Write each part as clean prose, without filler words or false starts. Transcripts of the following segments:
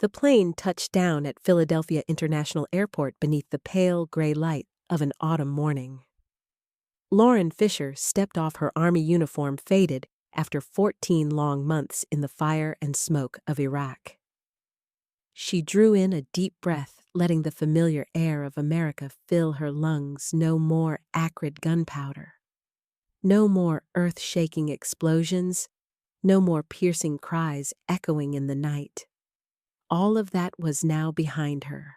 The plane touched down at Philadelphia International Airport beneath the pale gray light of an autumn morning. Lauren Fisher stepped off her Army uniform faded after 14 long months in the fire and smoke of Iraq. She drew in a deep breath, letting the familiar air of America fill her lungs. No more acrid gunpowder. No more earth-shaking explosions. No more piercing cries echoing in the night. All of that was now behind her.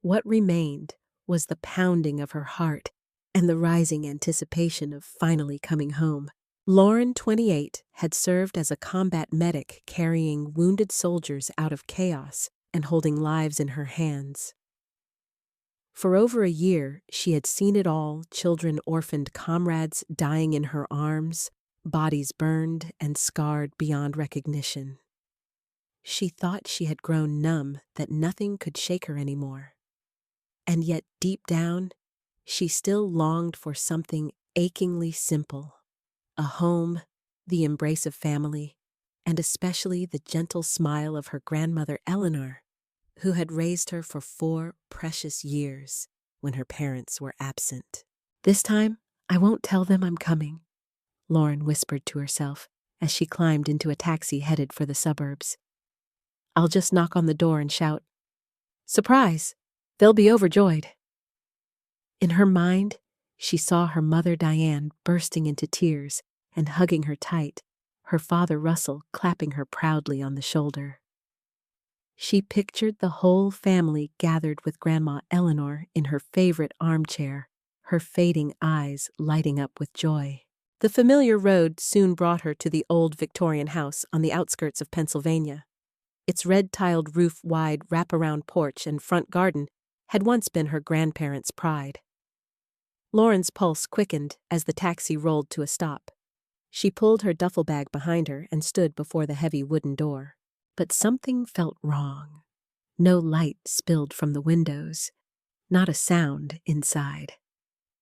What remained was the pounding of her heart and the rising anticipation of finally coming home. Lauren, 28, had served as a combat medic carrying wounded soldiers out of chaos and holding lives in her hands. For over a year, she had seen it all: children orphaned, comrades dying in her arms, bodies burned and scarred beyond recognition. She thought she had grown numb, that nothing could shake her anymore. And yet, deep down, she still longed for something achingly simple: a home, the embrace of family, and especially the gentle smile of her grandmother Eleanor, who had raised her for 4 precious years when her parents were absent. "This time, I won't tell them I'm coming," Lauren whispered to herself as she climbed into a taxi headed for the suburbs. "I'll just knock on the door and shout, 'Surprise!' They'll be overjoyed." In her mind, she saw her mother Diane bursting into tears and hugging her tight, her father Russell clapping her proudly on the shoulder. She pictured the whole family gathered with Grandma Eleanor in her favorite armchair, her fading eyes lighting up with joy. The familiar road soon brought her to the old Victorian house on the outskirts of Pennsylvania. Its red-tiled roof-wide wraparound porch and front garden had once been her grandparents' pride. Lauren's pulse quickened as the taxi rolled to a stop. She pulled her duffel bag behind her and stood before the heavy wooden door. But something felt wrong. No light spilled from the windows, not a sound inside.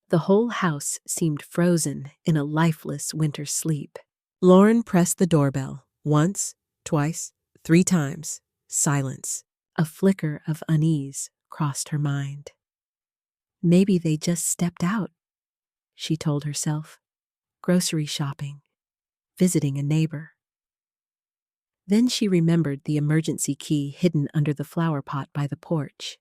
The whole house seemed frozen in a lifeless winter sleep. Lauren pressed the doorbell. Once, twice, 3 times. Silence. A flicker of unease crossed her mind. Maybe they just stepped out, she told herself. Grocery shopping. Visiting a neighbor. Then she remembered the emergency key hidden under the flower pot by the porch.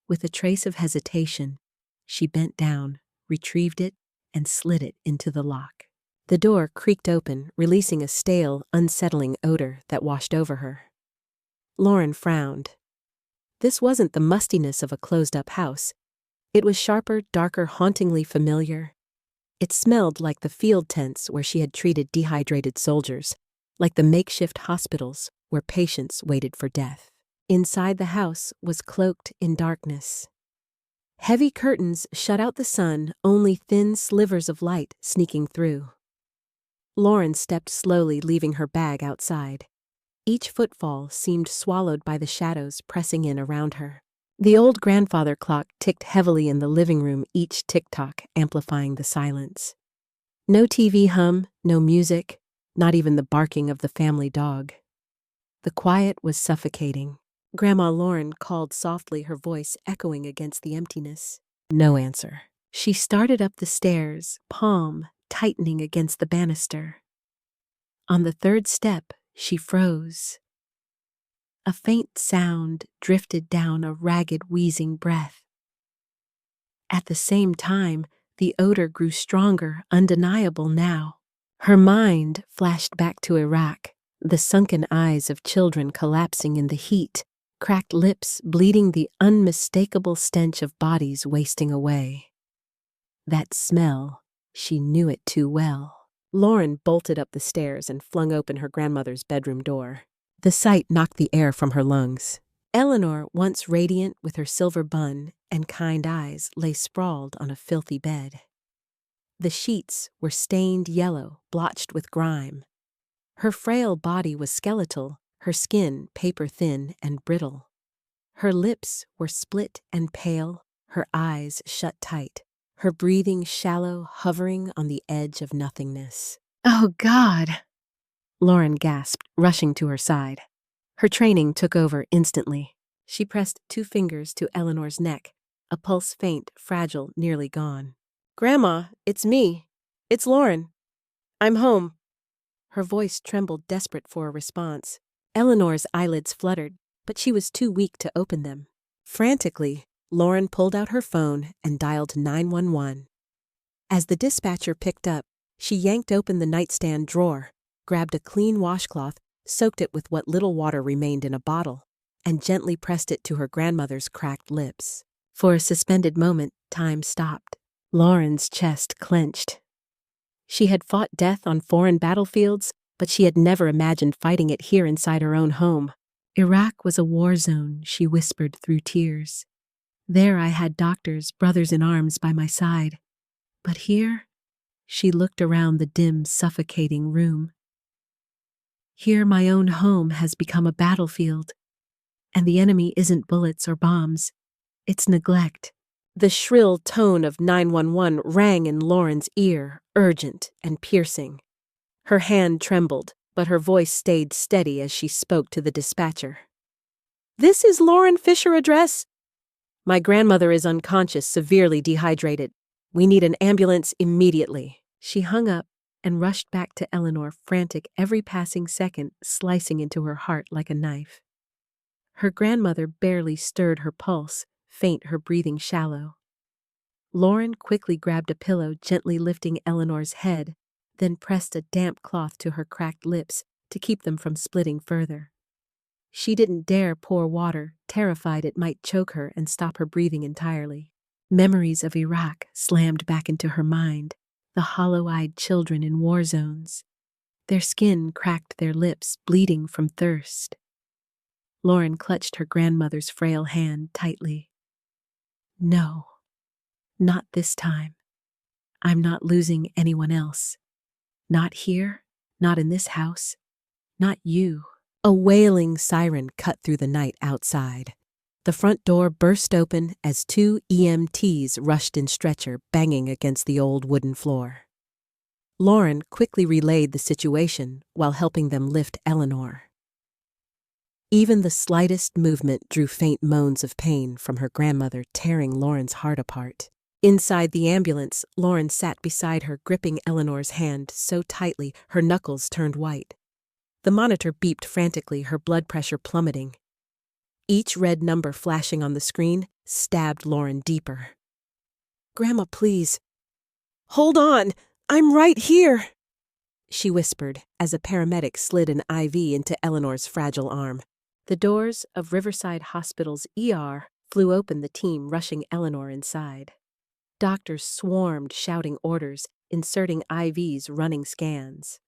With a trace of hesitation, she bent down, retrieved it, and slid it into the lock. The door creaked open, releasing a stale, unsettling odor that washed over her. Lauren frowned. This wasn't the mustiness of a closed-up house. It was sharper, darker, hauntingly familiar. It smelled like the field tents where she had treated dehydrated soldiers, like the makeshift hospitals where patients waited for death. Inside the house was cloaked in darkness. Heavy curtains shut out the sun, only thin slivers of light sneaking through. Lauren stepped slowly, leaving her bag outside. Each footfall seemed swallowed by the shadows pressing in around her. The old grandfather clock ticked heavily in the living room, each tick-tock amplifying the silence. No TV hum, no music, not even the barking of the family dog. The quiet was suffocating. Grandma Lauren called softly, her voice echoing against the emptiness. No answer. She started up the stairs, palm tightening against the banister. On the 3rd step, she froze. A faint sound drifted down a ragged, wheezing breath. At the same time, the odor grew stronger, undeniable now. Her mind flashed back to Iraq, the sunken eyes of children collapsing in the heat, cracked lips bleeding, the unmistakable stench of bodies wasting away. That smell, she knew it too well. Lauren bolted up the stairs and flung open her grandmother's bedroom door. The sight knocked the air from her lungs. Eleanor, once radiant with her silver bun and kind eyes, lay sprawled on a filthy bed. The sheets were stained yellow, blotched with grime. Her frail body was skeletal, her skin paper-thin and brittle. Her lips were split and pale, her eyes shut tight, her breathing shallow, hovering on the edge of nothingness. "Oh, God!" Lauren gasped, rushing to her side. Her training took over instantly. She pressed 2 fingers to Eleanor's neck, a pulse faint, fragile, nearly gone. "Grandma, it's me. It's Lauren. I'm home." Her voice trembled, desperate for a response. Eleanor's eyelids fluttered, but she was too weak to open them. Frantically, Lauren pulled out her phone and dialed 911. As the dispatcher picked up, she yanked open the nightstand drawer, grabbed a clean washcloth, soaked it with what little water remained in a bottle, and gently pressed it to her grandmother's cracked lips. For a suspended moment, time stopped. Lauren's chest clenched. She had fought death on foreign battlefields, but she had never imagined fighting it here inside her own home. "Iraq was a war zone," she whispered through tears. "There I had doctors, brothers in arms by my side. But here," she looked around the dim, suffocating room. "Here my own home has become a battlefield. And the enemy isn't bullets or bombs. It's neglect." The shrill tone of 911 rang in Lauren's ear, urgent and piercing. Her hand trembled, but her voice stayed steady as she spoke to the dispatcher. "This is Lauren Fisher address. My grandmother is unconscious, severely dehydrated. We need an ambulance immediately." She hung up and rushed back to Eleanor, frantic, every passing second slicing into her heart like a knife. Her grandmother barely stirred her pulse, faint, her breathing shallow. Lauren quickly grabbed a pillow, gently lifting Eleanor's head, then pressed a damp cloth to her cracked lips to keep them from splitting further. She didn't dare pour water, terrified it might choke her and stop her breathing entirely. Memories of Iraq slammed back into her mind, the hollow-eyed children in war zones. Their skin cracked, their lips bleeding from thirst. Lauren clutched her grandmother's frail hand tightly. "No, not this time. I'm not losing anyone else. Not here, not in this house, not you." A wailing siren cut through the night outside. The front door burst open as 2 EMTs rushed in stretcher, banging against the old wooden floor. Lauren quickly relayed the situation while helping them lift Eleanor. Even the slightest movement drew faint moans of pain from her grandmother, tearing Lauren's heart apart. Inside the ambulance, Lauren sat beside her, gripping Eleanor's hand so tightly her knuckles turned white. The monitor beeped frantically, her blood pressure plummeting. Each red number flashing on the screen stabbed Lauren deeper. "Grandma, please. Hold on, I'm right here," she whispered as a paramedic slid an IV into Eleanor's fragile arm. The doors of Riverside Hospital's ER flew open, the team rushing Eleanor inside. Doctors swarmed, shouting orders, inserting IVs, running scans.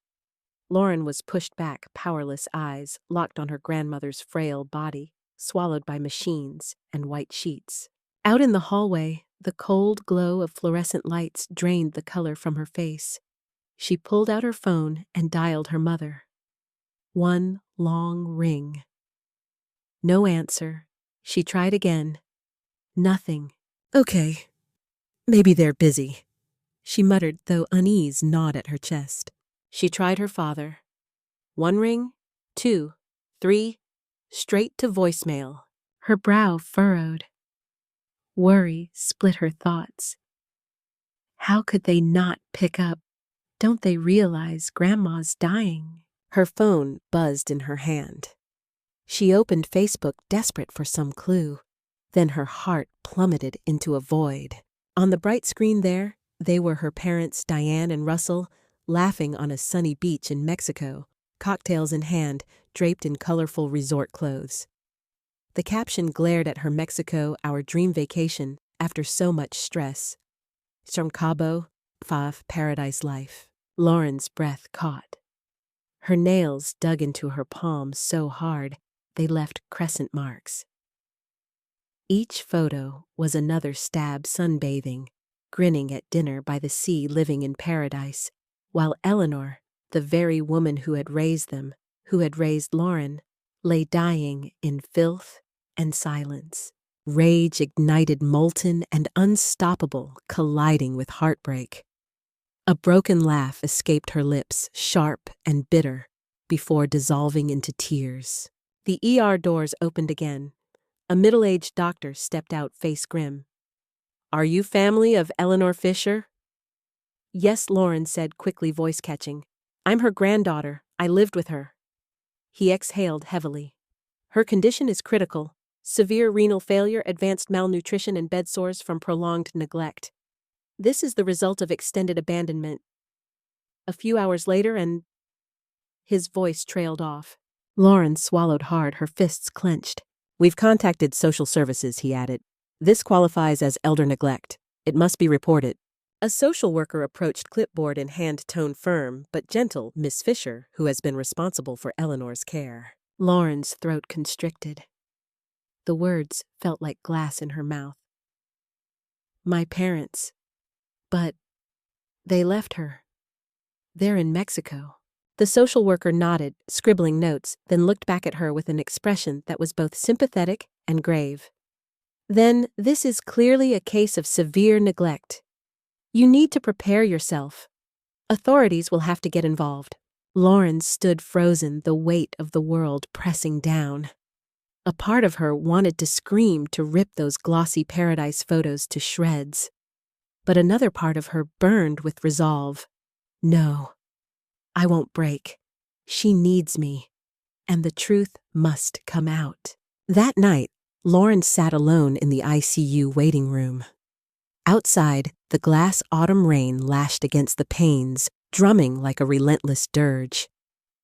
Lauren was pushed back, powerless, eyes locked on her grandmother's frail body, swallowed by machines and white sheets. Out in the hallway, the cold glow of fluorescent lights drained the color from her face. She pulled out her phone and dialed her mother. One long ring. No answer. She tried again. Nothing. "Okay, maybe they're busy," she muttered, though unease gnawed at her chest. She tried her father. 1 ring, 2, 3, straight to voicemail. Her brow furrowed. Worry split her thoughts. How could they not pick up? Don't they realize Grandma's dying? Her phone buzzed in her hand. She opened Facebook, desperate for some clue. Then her heart plummeted into a void. On the bright screen there, they were her parents, Diane and Russell, laughing on a sunny beach in Mexico, cocktails in hand, draped in colorful resort clothes. The caption glared at her: "Mexico, our dream vacation, after so much stress. From Cabo, paradise life." Lauren's breath caught. Her nails dug into her palms so hard they left crescent marks. Each photo was another stab, sunbathing, grinning at dinner by the sea, living in paradise, while Eleanor, the very woman who had raised them, who had raised Lauren, lay dying in filth and silence. Rage ignited, molten and unstoppable, colliding with heartbreak. A broken laugh escaped her lips, sharp and bitter, before dissolving into tears. The ER doors opened again. A middle-aged doctor stepped out, face grim. "Are you family of Eleanor Fisher?" "Yes," Lauren said, quickly, voice catching. "I'm her granddaughter. I lived with her." He exhaled heavily. "Her condition is critical. Severe renal failure, advanced malnutrition, and bed sores from prolonged neglect. This is the result of extended abandonment." A few hours later, and his voice trailed off. Lauren swallowed hard, her fists clenched. "We've contacted social services," he added. "This qualifies as elder neglect. It must be reported." A social worker approached, clipboard in hand, tone firm but gentle. "Miss Fisher, who has been responsible for Eleanor's care." Lauren's throat constricted. The words felt like glass in her mouth. "My parents. But they left her. They're in Mexico." The social worker nodded, scribbling notes, then looked back at her with an expression that was both sympathetic and grave. "Then this is clearly a case of severe neglect. You need to prepare yourself. Authorities will have to get involved." Lauren stood frozen, the weight of the world pressing down. A part of her wanted to scream, to rip those glossy paradise photos to shreds. But another part of her burned with resolve. "No, I won't break. She needs me, and the truth must come out." That night, Lauren sat alone in the ICU waiting room. Outside, the glass autumn rain lashed against the panes, drumming like a relentless dirge.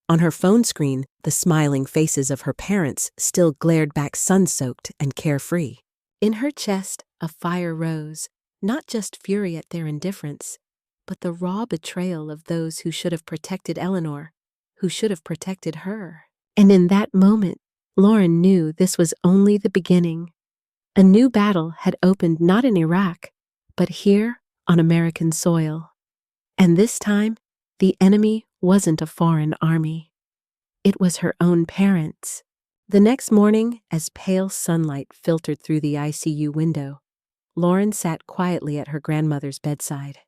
On her phone screen, the smiling faces of her parents still glared back, sun-soaked and carefree. In her chest, a fire rose, not just fury at their indifference, but the raw betrayal of those who should have protected Eleanor, who should have protected her. And in that moment, Lauren knew this was only the beginning. A new battle had opened, not in Iraq, but here on American soil. And this time, the enemy wasn't a foreign army. It was her own parents. The next morning, as pale sunlight filtered through the ICU window, Lauren sat quietly at her grandmother's bedside.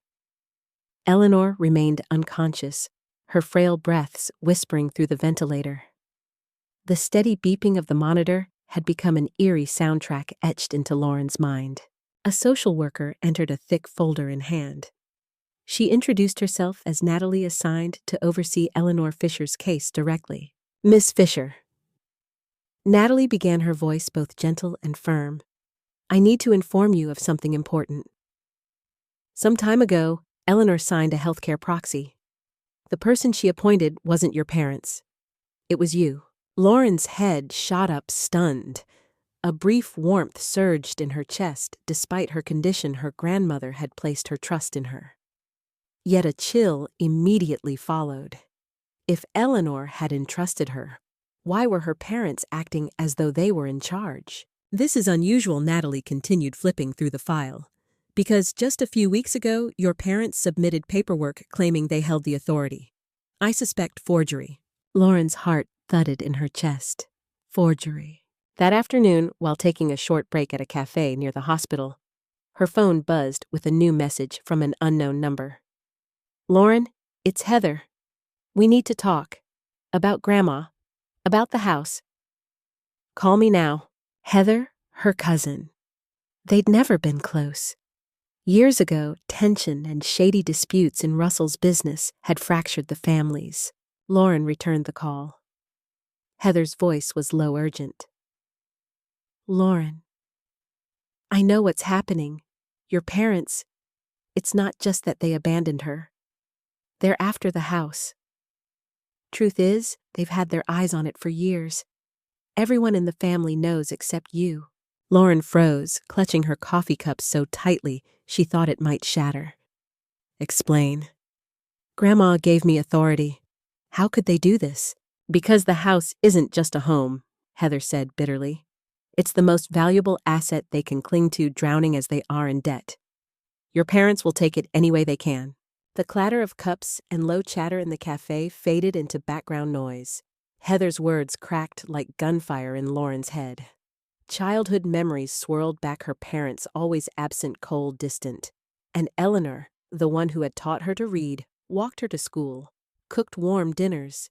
Eleanor remained unconscious, her frail breaths whispering through the ventilator. The steady beeping of the monitor had become an eerie soundtrack etched into Lauren's mind. A social worker entered, a thick folder in hand. She introduced herself as Natalie, assigned to oversee Eleanor Fisher's case directly. "Miss Fisher." Natalie began, her voice both gentle and firm. "I need to inform you of something important. Some time ago, Eleanor signed a healthcare proxy. The person she appointed wasn't your parents. It was you." Lauren's head shot up, stunned. A brief warmth surged in her chest. Despite her condition, her grandmother had placed her trust in her. Yet a chill immediately followed. If Eleanor had entrusted her, why were her parents acting as though they were in charge? "This is unusual," Natalie continued, flipping through the file. "Because just a few weeks ago, your parents submitted paperwork claiming they held the authority. I suspect forgery." Lauren's heart thudded in her chest. Forgery. That afternoon, while taking a short break at a cafe near the hospital, her phone buzzed with a new message from an unknown number. "Lauren, it's Heather. We need to talk. About Grandma. About the house. Call me now." Heather, her cousin. They'd never been close. Years ago, tension and shady disputes in Russell's business had fractured the families. Lauren returned the call. Heather's voice was low, urgent. "Lauren, I know what's happening. Your parents, it's not just that they abandoned her. They're after the house. Truth is, they've had their eyes on it for years. Everyone in the family knows except you." Lauren froze, clutching her coffee cup so tightly she thought it might shatter. "Explain." "Grandma gave me authority. How could they do this?" "Because the house isn't just a home," Heather said bitterly. "It's the most valuable asset they can cling to, drowning as they are in debt. Your parents will take it any way they can." The clatter of cups and low chatter in the cafe faded into background noise. Heather's words cracked like gunfire in Lauren's head. Childhood memories swirled back, her parents always absent, cold, distant. And Eleanor, the one who had taught her to read, walked her to school, cooked warm dinners.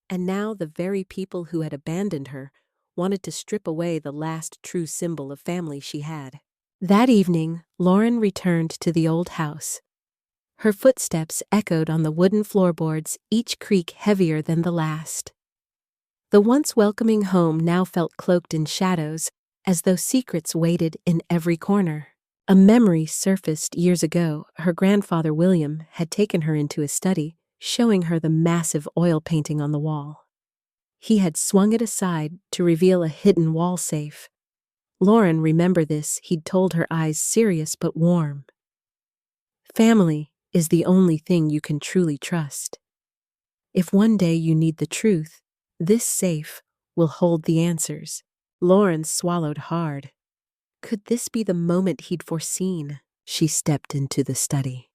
And now the very people who had abandoned her wanted to strip away the last true symbol of family she had. That evening, Lauren returned to the old house. Her footsteps echoed on the wooden floorboards, each creak heavier than the last. The once welcoming home now felt cloaked in shadows, as though secrets waited in every corner. A memory surfaced years ago. Her grandfather William had taken her into his study, showing her the massive oil painting on the wall. He had swung it aside to reveal a hidden wall safe. Lauren remembered this. He'd told her, eyes serious but warm. Family is the only thing you can truly trust. If one day you need the truth, this safe will hold the answers. Lauren swallowed hard. Could this be the moment he'd foreseen? She stepped into the study.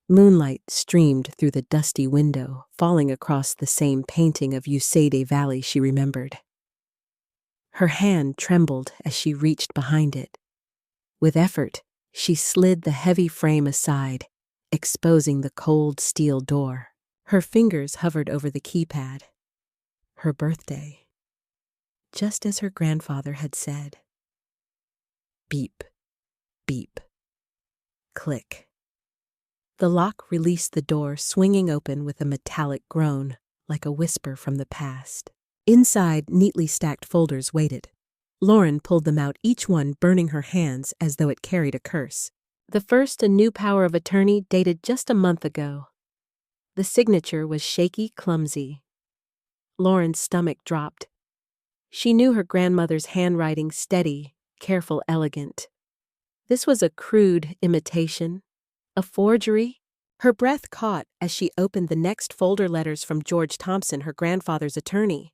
Moonlight streamed through the dusty window, falling across the same painting of Usaide Valley she remembered. Her hand trembled as she reached behind it. With effort, she slid the heavy frame aside, exposing the cold steel door. Her fingers hovered over the keypad. Her birthday. Just as her grandfather had said. Beep, beep, click. The lock released the door, swinging open with a metallic groan, like a whisper from the past. Inside, neatly stacked folders waited. Lauren pulled them out, each one burning her hands as though it carried a curse. The first, a new power of attorney dated just a month ago. The signature was shaky, clumsy. Lauren's stomach dropped. She knew her grandmother's handwriting, steady, careful, elegant. This was a crude imitation, a forgery. Her breath caught as she opened the next folder. Letters from George Thompson, her grandfather's attorney.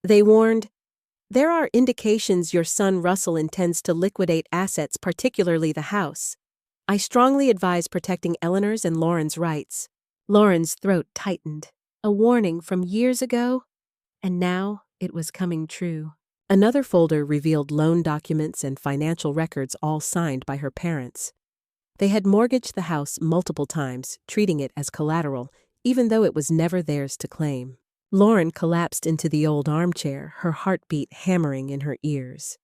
They warned, "There are indications your son Russell intends to liquidate assets, particularly the house. I strongly advise protecting Eleanor's and Lauren's rights." Lauren's throat tightened. A warning from years ago, and now it was coming true. Another folder revealed loan documents and financial records, all signed by her parents. They had mortgaged the house multiple times, treating it as collateral, even though it was never theirs to claim. Lauren collapsed into the old armchair, her heartbeat hammering in her ears.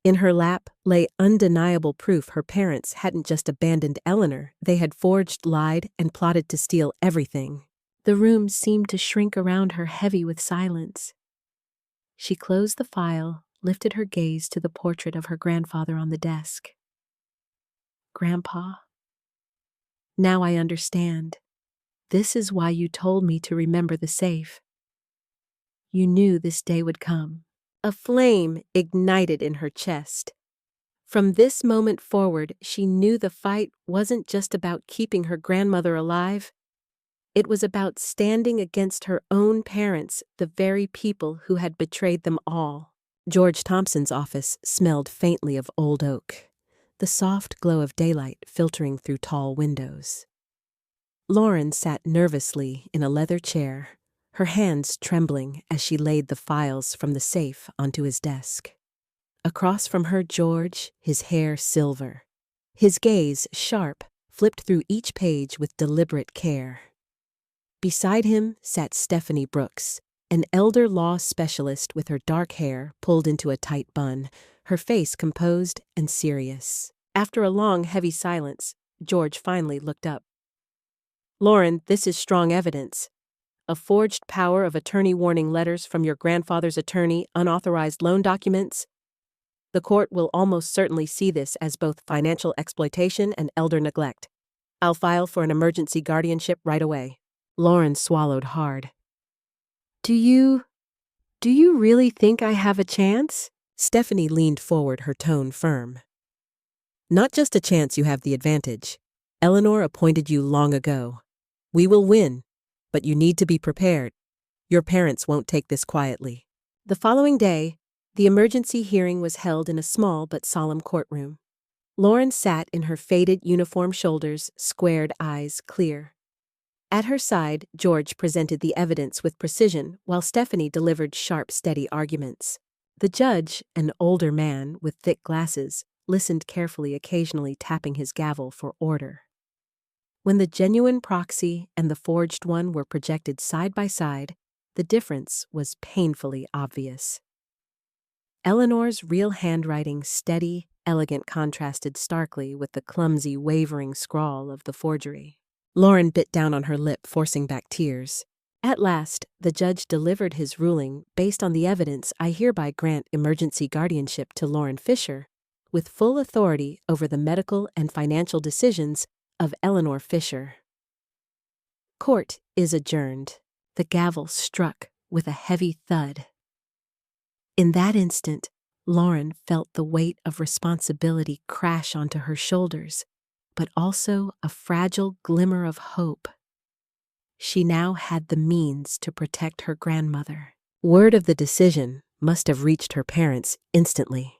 In her lap lay undeniable proof her parents hadn't just abandoned Eleanor, they had forged, lied, and plotted to steal everything. The room seemed to shrink around her, heavy with silence. She closed the file, lifted her gaze to the portrait of her grandfather on the desk. "Grandpa, now I understand. This is why you told me to remember the safe. You knew this day would come." A flame ignited in her chest. From this moment forward, she knew the fight wasn't just about keeping her grandmother alive. It was about standing against her own parents, the very people who had betrayed them all. George Thompson's office smelled faintly of old oak, the soft glow of daylight filtering through tall windows. Lauren sat nervously in a leather chair, her hands trembling as she laid the files from the safe onto his desk. Across from her, George, his hair silver. His gaze, sharp, flipped through each page with deliberate care. Beside him sat Stephanie Brooks, an elder law specialist with her dark hair pulled into a tight bun, her face composed and serious. After a long, heavy silence, George finally looked up. "Lauren, this is strong evidence. A forged power of attorney, warning letters from your grandfather's attorney, unauthorized loan documents. The court will almost certainly see this as both financial exploitation and elder neglect. I'll file for an emergency guardianship right away." Lauren swallowed hard. Do you really think I have a chance?" Stephanie leaned forward, her tone firm. "Not just a chance, you have the advantage. Eleanor appointed you long ago. We will win. But you need to be prepared. Your parents won't take this quietly." The following day, the emergency hearing was held in a small but solemn courtroom. Lauren sat in her faded uniform, shoulders squared, eyes clear. At her side, George presented the evidence with precision, while Stephanie delivered sharp, steady arguments. The judge, an older man with thick glasses, listened carefully, occasionally tapping his gavel for order. When the genuine proxy and the forged one were projected side by side, the difference was painfully obvious. Eleanor's real handwriting, steady, elegant, contrasted starkly with the clumsy, wavering scrawl of the forgery. Lauren bit down on her lip, forcing back tears. At last, the judge delivered his ruling. Based on the evidence, I hereby grant emergency guardianship to Lauren Fisher, with full authority over the medical and financial decisions of Eleanor Fisher. Court is adjourned. The gavel struck with a heavy thud. In that instant, Lauren felt the weight of responsibility crash onto her shoulders, but also a fragile glimmer of hope. She now had the means to protect her grandmother. Word of the decision must have reached her parents instantly.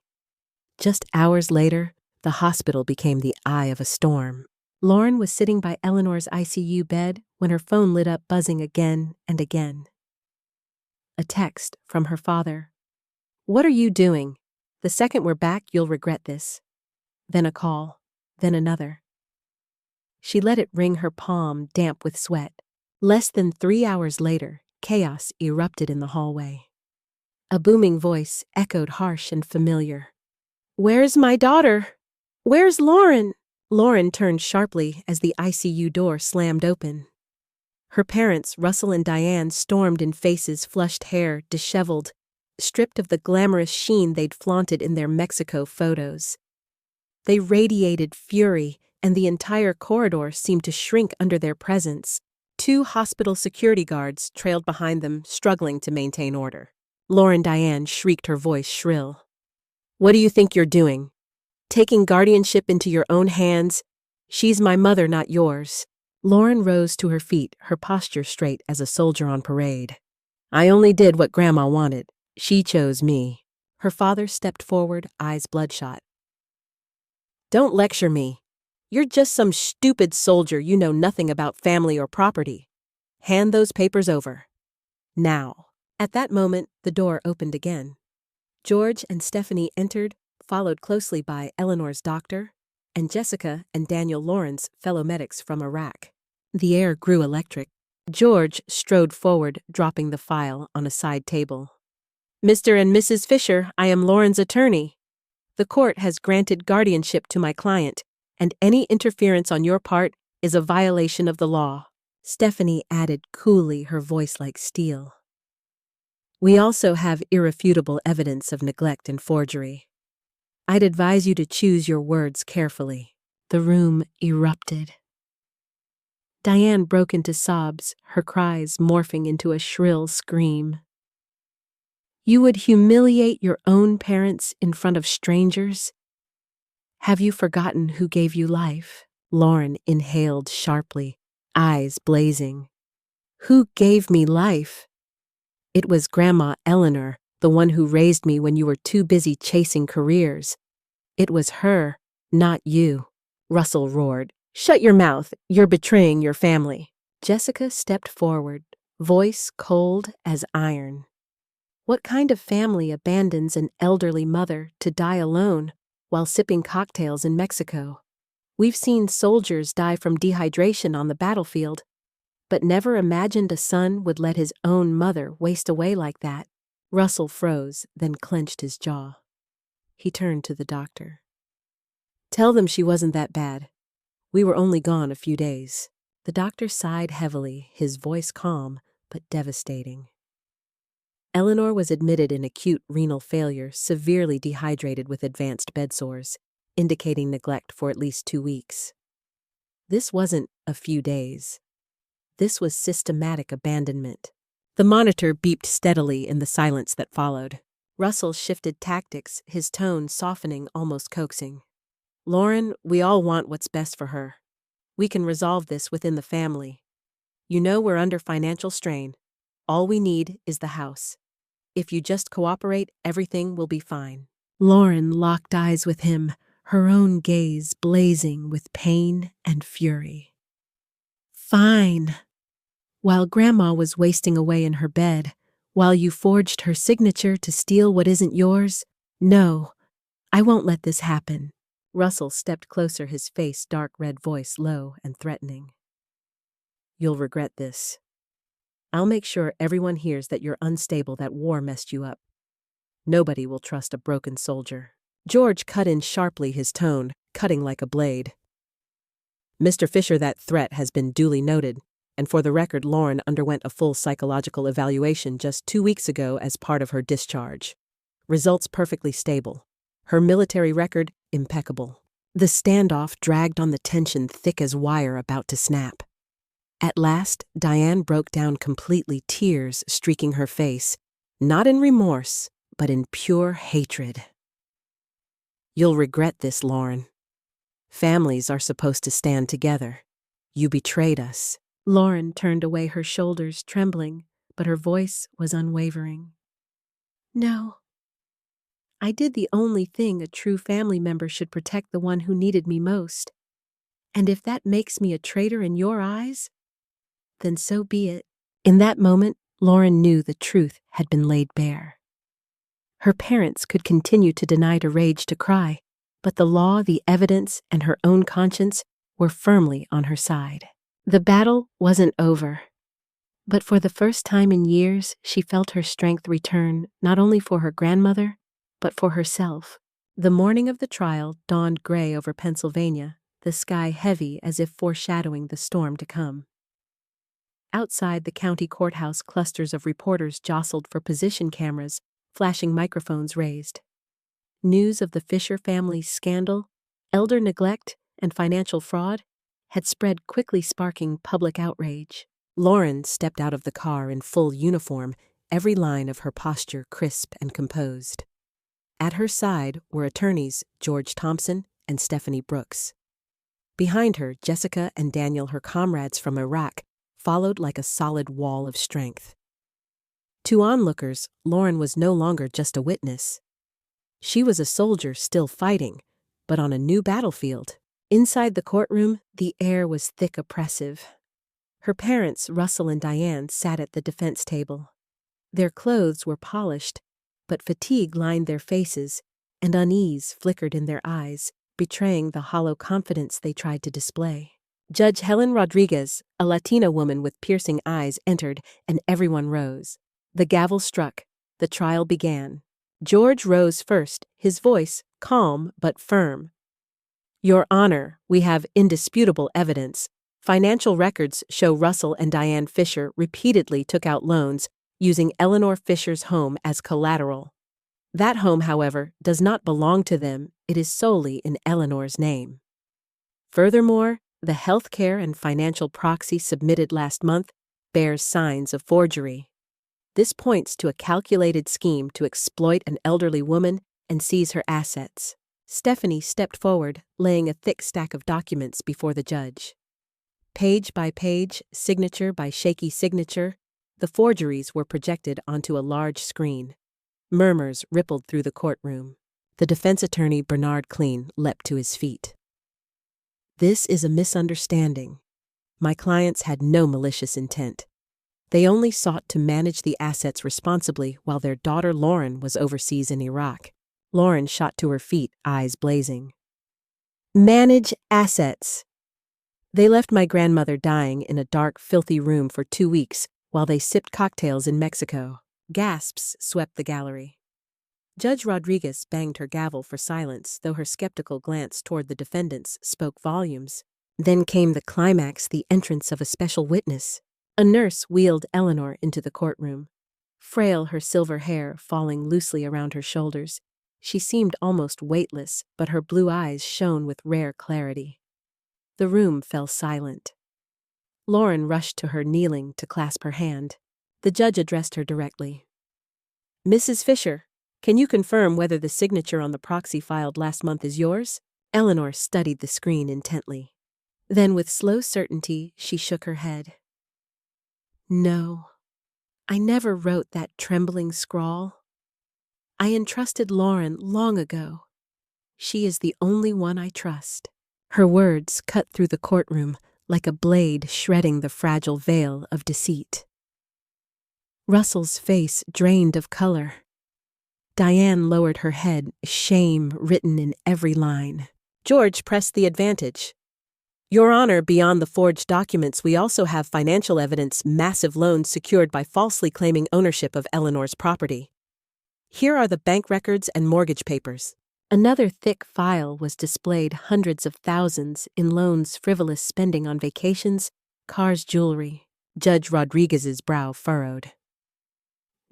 Just hours later, the hospital became the eye of a storm. Lauren was sitting by Eleanor's ICU bed when her phone lit up, buzzing again and again. A text from her father. "What are you doing? The second we're back, you'll regret this." Then a call, then another. She let it wring her palm, damp with sweat. Less than 3 hours later, chaos erupted in the hallway. A booming voice echoed, harsh and familiar. "Where's my daughter? Where's Lauren?" Lauren turned sharply as the ICU door slammed open. Her parents, Russell and Diane, stormed in, faces flushed, hair disheveled, stripped of the glamorous sheen they'd flaunted in their Mexico photos. They radiated fury, and the entire corridor seemed to shrink under their presence. 2 hospital security guards trailed behind them, struggling to maintain order. Lauren Diane shrieked, her voice shrill. "What do you think you're doing? Taking guardianship into your own hands? She's my mother, not yours." Lauren rose to her feet, her posture straight as a soldier on parade. "I only did what Grandma wanted. She chose me." Her father stepped forward, eyes bloodshot. "Don't lecture me. You're just some stupid soldier. You know nothing about family or property. Hand those papers over. Now." At that moment, the door opened again. George and Stephanie entered, followed closely by Eleanor's doctor, and Jessica and Daniel Lawrence, fellow medics from Iraq. The air grew electric. George strode forward, dropping the file on a side table. "Mr. and Mrs. Fisher, I am Lauren's attorney. The court has granted guardianship to my client, and any interference on your part is a violation of the law." Stephanie added coolly, her voice like steel. "We also have irrefutable evidence of neglect and forgery. I'd advise you to choose your words carefully." The room erupted. Diane broke into sobs, her cries morphing into a shrill scream. "You would humiliate your own parents in front of strangers? Have you forgotten who gave you life?" Lauren inhaled sharply, eyes blazing. "Who gave me life? It was Grandma Eleanor, the one who raised me when you were too busy chasing careers. It was her, not you." Russell roared. "Shut your mouth. You're betraying your family." Jessica stepped forward, voice cold as iron. "What kind of family abandons an elderly mother to die alone while sipping cocktails in Mexico? We've seen soldiers die from dehydration on the battlefield, but never imagined a son would let his own mother waste away like that." Russell froze, then clenched his jaw. He turned to the doctor. "Tell them she wasn't that bad. We were only gone a few days." The doctor sighed heavily, his voice calm but devastating. Eleanor was admitted in acute renal failure, severely dehydrated with advanced bed sores, indicating neglect for at least 2 weeks. This wasn't a few days. This was systematic abandonment. The monitor beeped steadily in the silence that followed. Russell shifted tactics, his tone softening, almost coaxing. "Lauren, we all want what's best for her. We can resolve this within the family. You know we're under financial strain. All we need is the house. If you just cooperate, everything will be fine." Lauren locked eyes with him, her own gaze blazing with pain and fury. "Fine. While Grandma was wasting away in her bed, while you forged her signature to steal what isn't yours? No, I won't let this happen." Russell stepped closer, his face dark red, voice low and threatening. "You'll regret this. I'll make sure everyone hears that you're unstable, that war messed you up. Nobody will trust a broken soldier. George cut in sharply, his tone cutting like a blade. Mr. Fisher, that threat has been duly noted, and for the record, Lauren underwent a full psychological evaluation just 2 weeks ago as part of her discharge. Results perfectly stable. Her military record impeccable. The standoff dragged on, the tension thick as wire about to snap. At last, Diane broke down completely, tears streaking her face, not in remorse, but in pure hatred. "You'll regret this, Lauren. Families are supposed to stand together. You betrayed us." Lauren turned away, her shoulders trembling, but her voice was unwavering. "No. I did the only thing a true family member should: protect the one who needed me most. And if that makes me a traitor in your eyes, then so be it." In that moment, Lauren knew the truth had been laid bare. Her parents could continue to deny, to rage, to cry, but the law, the evidence, and her own conscience were firmly on her side. The battle wasn't over, but for the first time in years, she felt her strength return, not only for her grandmother, but for herself. The morning of the trial dawned gray over Pennsylvania, the sky heavy as if foreshadowing the storm to come. Outside the county courthouse, clusters of reporters jostled for position, cameras, flashing microphones raised. News of the Fisher family's scandal, elder neglect, and financial fraud had spread quickly, sparking public outrage. Lauren stepped out of the car in full uniform, every line of her posture crisp and composed. At her side were attorneys George Thompson and Stephanie Brooks. Behind her, Jessica and Daniel, her comrades from Iraq, followed like a solid wall of strength. To onlookers, Lauren was no longer just a witness. She was a soldier still fighting, but on a new battlefield. Inside the courtroom, the air was thick, oppressive. Her parents, Russell and Diane, sat at the defense table. Their clothes were polished, but fatigue lined their faces, and unease flickered in their eyes, betraying the hollow confidence they tried to display. Judge Helen Rodriguez, a Latina woman with piercing eyes, entered, and everyone rose. The gavel struck. The trial began. George rose first, his voice calm but firm. "Your Honor, we have indisputable evidence. Financial records show Russell and Diane Fisher repeatedly took out loans using Eleanor Fisher's home as collateral. That home, however, does not belong to them. It is solely in Eleanor's name. Furthermore, the healthcare and financial proxy submitted last month bears signs of forgery. This points to a calculated scheme to exploit an elderly woman and seize her assets." Stephanie stepped forward, laying a thick stack of documents before the judge. Page by page, signature by shaky signature, the forgeries were projected onto a large screen. Murmurs rippled through the courtroom. The defense attorney, Bernard Clean, leapt to his feet. "This is a misunderstanding. My clients had no malicious intent. They only sought to manage the assets responsibly while their daughter Lauren was overseas in Iraq." Lauren shot to her feet, eyes blazing. "Manage assets. They left my grandmother dying in a dark, filthy room for 2 weeks while they sipped cocktails in Mexico." Gasps swept the gallery. Judge Rodriguez banged her gavel for silence, though her skeptical glance toward the defendants spoke volumes. Then came the climax, the entrance of a special witness. A nurse wheeled Eleanor into the courtroom. Frail, her silver hair falling loosely around her shoulders, she seemed almost weightless, but her blue eyes shone with rare clarity. The room fell silent. Lauren rushed to her, kneeling to clasp her hand. The judge addressed her directly. "Mrs. Fisher, can you confirm whether the signature on the proxy filed last month is yours?" Eleanor studied the screen intently. Then, with slow certainty, she shook her head. "No, I never wrote that trembling scrawl. I entrusted Lauren long ago. She is the only one I trust." Her words cut through the courtroom like a blade shredding the fragile veil of deceit. Russell's face drained of color. Diane lowered her head, shame written in every line. George pressed the advantage. "Your Honor, beyond the forged documents, we also have financial evidence, massive loans secured by falsely claiming ownership of Eleanor's property." Here are the bank records and mortgage papers. Another thick file was displayed hundreds of thousands in loans, frivolous spending on vacations, cars, jewelry. Judge Rodriguez's brow furrowed.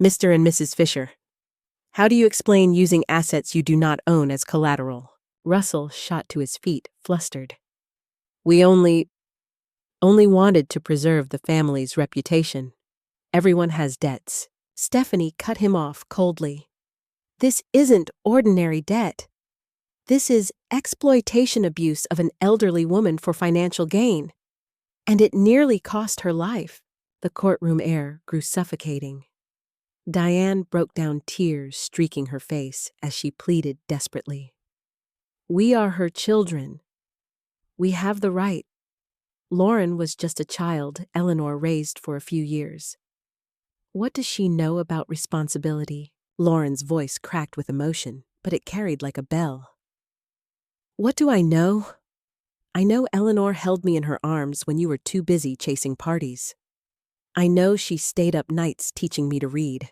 Mr. and Mrs. Fisher, how do you explain using assets you do not own as collateral? Russell shot to his feet, flustered. We only wanted to preserve the family's reputation. Everyone has debts. Stephanie cut him off coldly. This isn't ordinary debt. This is exploitation abuse of an elderly woman for financial gain. And it nearly cost her life. The courtroom air grew suffocating. Diane broke down, tears streaking her face as she pleaded desperately. We are her children. We have the right. Lauren was just a child Eleanor raised for a few years. What does she know about responsibility? Lauren's voice cracked with emotion, but it carried like a bell. What do I know? I know Eleanor held me in her arms when you were too busy chasing parties. I know she stayed up nights teaching me to read.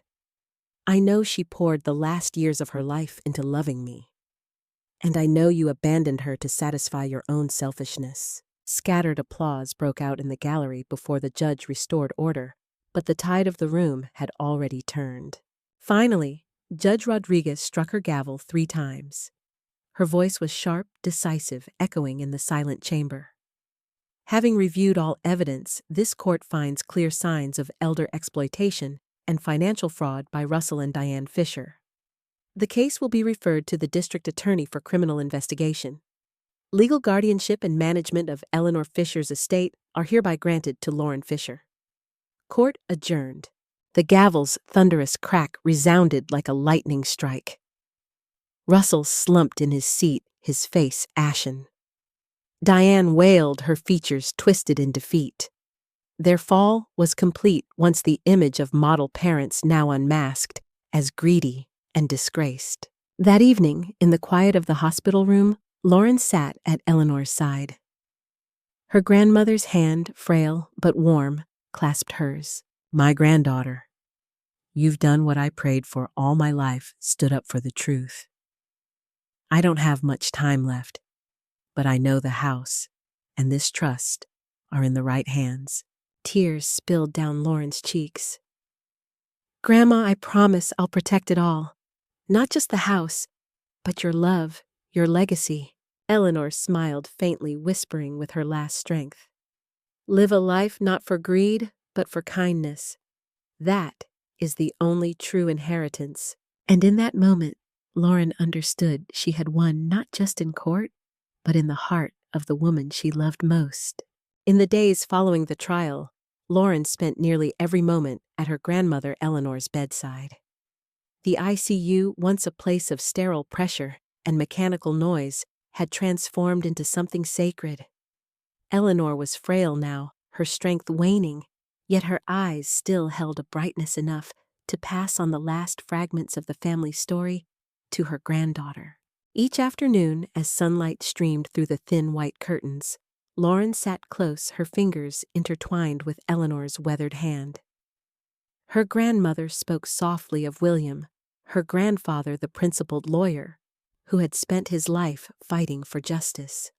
I know she poured the last years of her life into loving me. And I know you abandoned her to satisfy your own selfishness. Scattered applause broke out in the gallery before the judge restored order, but the tide of the room had already turned. Finally, Judge Rodriguez struck her gavel 3 times. Her voice was sharp, decisive, echoing in the silent chamber. Having reviewed all evidence, this court finds clear signs of elder exploitation and financial fraud by Russell and Diane Fisher. The case will be referred to the district attorney for criminal investigation. Legal guardianship and management of Eleanor Fisher's estate are hereby granted to Lauren Fisher. Court adjourned. The gavel's thunderous crack resounded like a lightning strike. Russell slumped in his seat, his face ashen. Diane wailed, her features twisted in defeat. Their fall was complete once the image of model parents now unmasked as greedy and disgraced. That evening, in the quiet of the hospital room, Lauren sat at Eleanor's side. Her grandmother's hand, frail but warm, clasped hers. My granddaughter, you've done what I prayed for all my life, stood up for the truth. I don't have much time left, but I know the house and this trust are in the right hands. Tears spilled down Lauren's cheeks. Grandma, I promise I'll protect it all. Not just the house, but your love, your legacy. Eleanor smiled faintly, whispering with her last strength. Live a life not for greed, but for kindness. That is the only true inheritance. And in that moment, Lauren understood she had won not just in court, but in the heart of the woman she loved most. In the days following the trial, Lauren spent nearly every moment at her grandmother Eleanor's bedside. The ICU, once a place of sterile pressure and mechanical noise, had transformed into something sacred. Eleanor was frail now, her strength waning, yet her eyes still held a brightness enough to pass on the last fragments of the family story to her granddaughter. Each afternoon, as sunlight streamed through the thin white curtains, Lauren sat close, her fingers intertwined with Eleanor's weathered hand. Her grandmother spoke softly of William, her grandfather the principled lawyer, who had spent his life fighting for justice.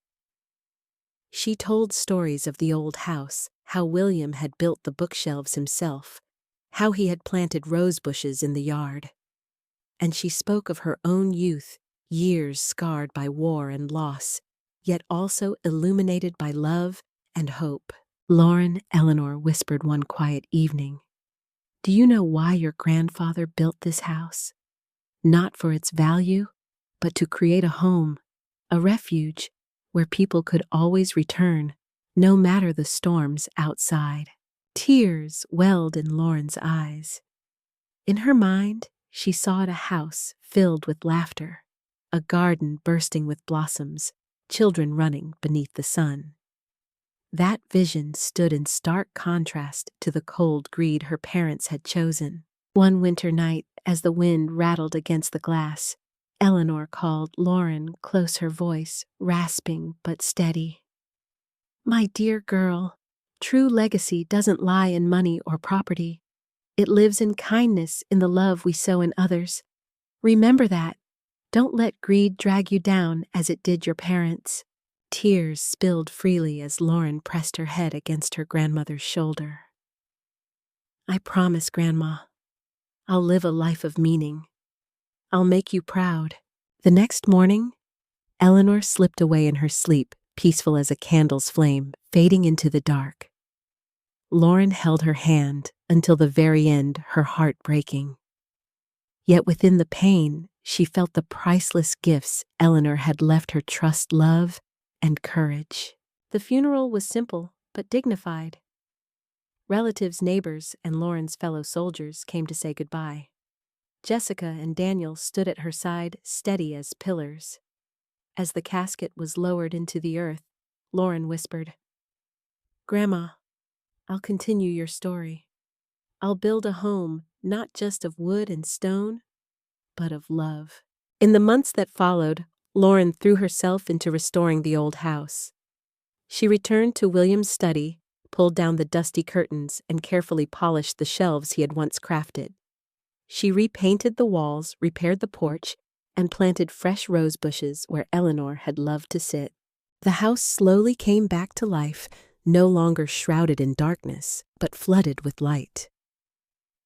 She told stories of the old house, how William had built the bookshelves himself, how he had planted rose bushes in the yard. And she spoke of her own youth, years scarred by war and loss, yet also illuminated by love and hope. Lauren, Eleanor whispered one quiet evening, do you know why your grandfather built this house? Not for its value, but to create a home, a refuge, where people could always return, no matter the storms outside. Tears welled in Lauren's eyes. In her mind, she saw a house filled with laughter, a garden bursting with blossoms, children running beneath the sun. That vision stood in stark contrast to the cold greed her parents had chosen. One winter night, as the wind rattled against the glass, Eleanor called Lauren close, her voice rasping but steady. My dear girl, true legacy doesn't lie in money or property. It lives in kindness, in the love we sow in others. Remember that. Don't let greed drag you down as it did your parents. Tears spilled freely as Lauren pressed her head against her grandmother's shoulder. I promise, Grandma, I'll live a life of meaning. I'll make you proud. The next morning, Eleanor slipped away in her sleep, peaceful as a candle's flame, fading into the dark. Lauren held her hand until the very end, her heart breaking. Yet within the pain, she felt the priceless gifts Eleanor had left her: trust, love, and courage. The funeral was simple but dignified. Relatives, neighbors, and Lauren's fellow soldiers came to say goodbye. Jessica and Daniel stood at her side, steady as pillars. As the casket was lowered into the earth, Lauren whispered, "Grandma, I'll continue your story. I'll build a home not just of wood and stone, but of love." In the months that followed, Lauren threw herself into restoring the old house. She returned to William's study, pulled down the dusty curtains, and carefully polished the shelves he had once crafted. She repainted the walls, repaired the porch, and planted fresh rose bushes where Eleanor had loved to sit. The house slowly came back to life, no longer shrouded in darkness, but flooded with light.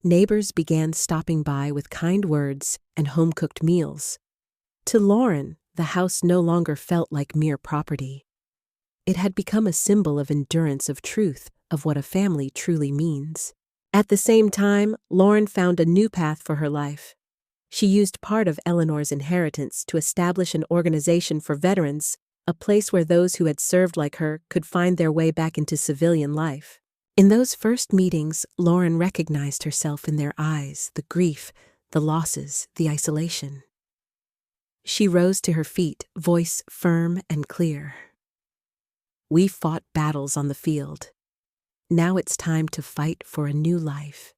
Neighbors began stopping by with kind words and home-cooked meals. To Lauren, the house no longer felt like mere property. It had become a symbol of endurance, of truth, of what a family truly means. At the same time, Lauren found a new path for her life. She used part of Eleanor's inheritance to establish an organization for veterans, a place where those who had served like her could find their way back into civilian life. In those first meetings, Lauren recognized herself in their eyes: the grief, the losses, the isolation. She rose to her feet, voice firm and clear. "We fought battles on the field. Now it's time to fight for a new life.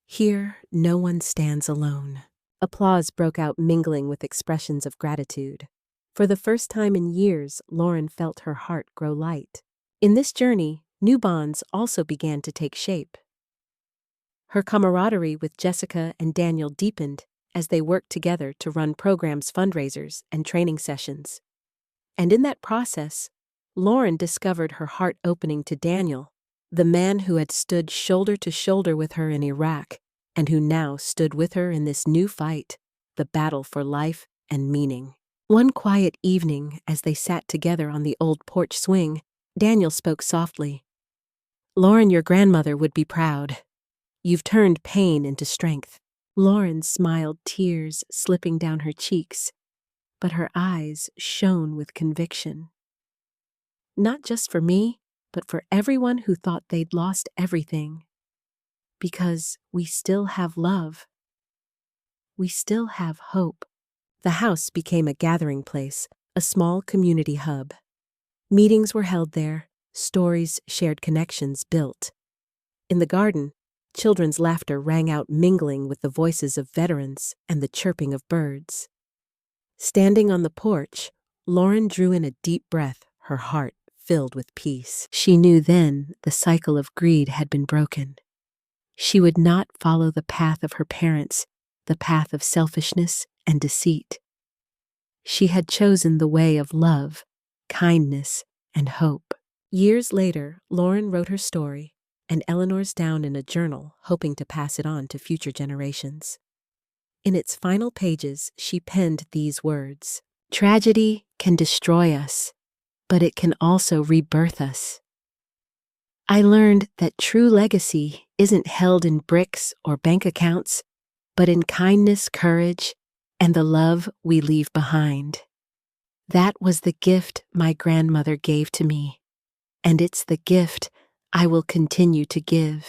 Here, no one stands alone." Applause broke out, mingling with expressions of gratitude. For the first time in years, Lauren felt her heart grow light. In this journey, new bonds also began to take shape. Her camaraderie with Jessica and Daniel deepened as they worked together to run programs, fundraisers, and training sessions. And in that process, Lauren discovered her heart opening to Daniel, the man who had stood shoulder to shoulder with her in Iraq, and who now stood with her in this new fight, the battle for life and meaning. One quiet evening, as they sat together on the old porch swing, Daniel spoke softly. "Lauren, your grandmother would be proud. You've turned pain into strength." Lauren smiled, tears slipping down her cheeks, but her eyes shone with conviction. "Not just for me, but for everyone who thought they'd lost everything. Because we still have love. We still have hope." The house became a gathering place, a small community hub. Meetings were held there, stories shared, connections built. In the garden, children's laughter rang out, mingling with the voices of veterans and the chirping of birds. Standing on the porch, Lauren drew in a deep breath, her heart filled with peace. She knew then the cycle of greed had been broken. She would not follow the path of her parents, the path of selfishness and deceit. She had chosen the way of love, kindness, and hope. Years later, Lauren wrote her story, and Eleanor's down in a journal, hoping to pass it on to future generations. In its final pages, she penned these words: "Tragedy can destroy us, but it can also rebirth us. I learned that true legacy isn't held in bricks or bank accounts, but in kindness, courage, and the love we leave behind. That was the gift my grandmother gave to me, and it's the gift I will continue to give."